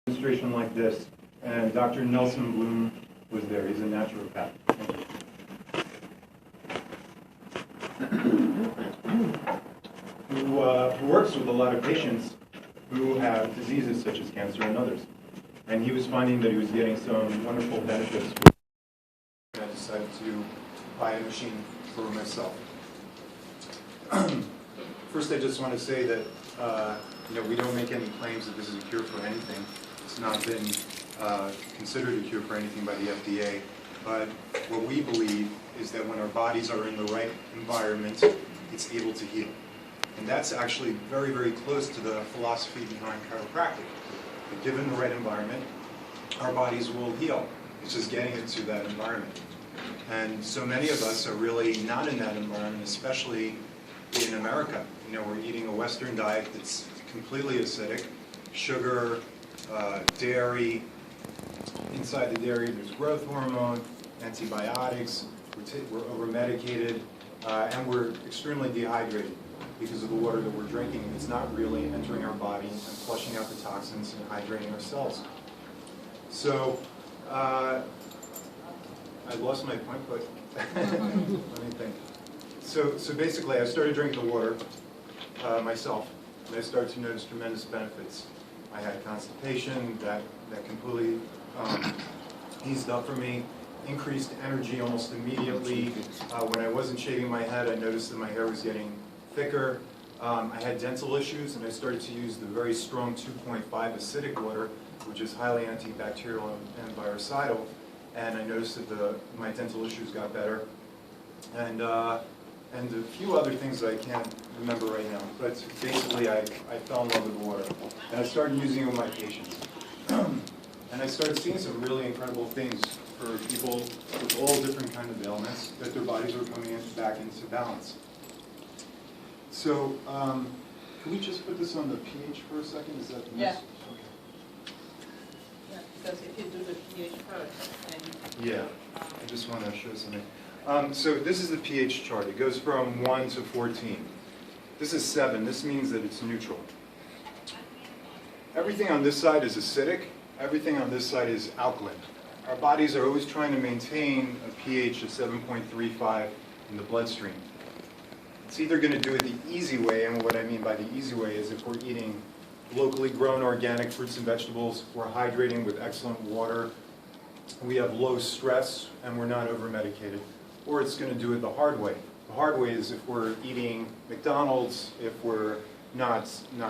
demonstration like this, and Dr. Nelson Bloom was there. He's a naturopath. Who works with a lot of patients who have diseases such as cancer and others. And he was finding that he was getting some wonderful benefits. I decided to buy a machine for myself. First, I just want to say that we don't make any claims that this is a cure for anything. It's not been considered a cure for anything by the FDA. But what we believe is that when our bodies are in the right environment, it's able to heal. And that's actually very, very close to the philosophy behind chiropractic. That given the right environment, our bodies will heal. It's just getting into that environment. And so many of us are really not in that environment, especially in America. We're eating a Western diet that's completely acidic. Sugar, dairy. Inside the dairy, there's growth hormone, antibiotics. We're over-medicated, and we're extremely dehydrated because of the water that we're drinking. It's not really entering our body and flushing out the toxins and hydrating our cells. So, I lost my point, but let me think. So basically, I started drinking the water myself, and I started to notice tremendous benefits. I had constipation that completely eased up for me, increased energy almost immediately. When I wasn't shaving my head, I noticed that my hair was getting thicker. I had dental issues, and I started to use the very strong 2.5 acidic water, which is highly antibacterial and virucidal. And I noticed that my dental issues got better. And a few other things that I can't remember right now. But basically, I fell in love with water. And I started using it with my patients. And I started seeing some really incredible things for people with all different kinds of ailments, that their bodies were coming back into balance. So, can we just put this on the pH for a second? Is that Yeah. Okay. Yeah, because if you do the pH first, then Yeah, I just want to show something. So this is the pH chart. It goes from 1 to 14. This is 7. This means that it's neutral. Everything on this side is acidic. Everything on this side is alkaline. Our bodies are always trying to maintain a pH of 7.35 in the bloodstream. It's either going to do it the easy way, and what I mean by the easy way is if we're eating locally grown organic fruits and vegetables, we're hydrating with excellent water, we have low stress, and we're not over-medicated. Or it's going to do it the hard way. The hard way is if we're eating McDonald's, if we're not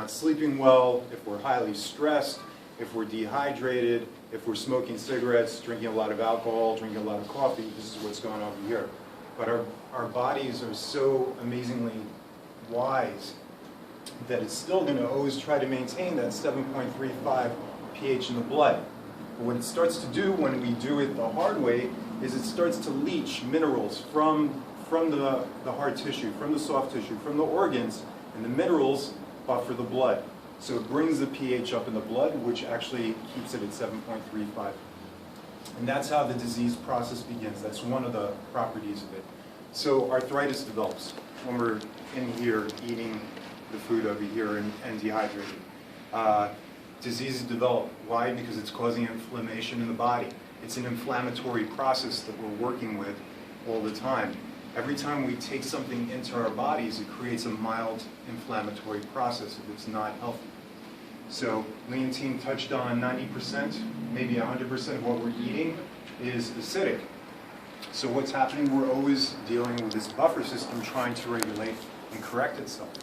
sleeping well, if we're highly stressed, if we're dehydrated, if we're smoking cigarettes, drinking a lot of alcohol, drinking a lot of coffee. This is what's going on over here. But our bodies are so amazingly wise that it's still going to always try to maintain that 7.35 pH in the blood. But what it starts to do when we do it the hard way is it starts to leach minerals from the hard tissue, from the soft tissue, from the organs, and the minerals buffer the blood. So it brings the pH up in the blood, which actually keeps it at 7.35. And that's how the disease process begins. That's one of the properties of it. So arthritis develops when we're in here eating the food over here and dehydrated. Diseases develop. Why? Because it's causing inflammation in the body. It's an inflammatory process that we're working with all the time. Every time we take something into our bodies, it creates a mild inflammatory process if it's not healthy. So Leontine touched on 90%, maybe 100% of what we're eating is acidic. So what's happening? We're always dealing with this buffer system trying to regulate and correct itself.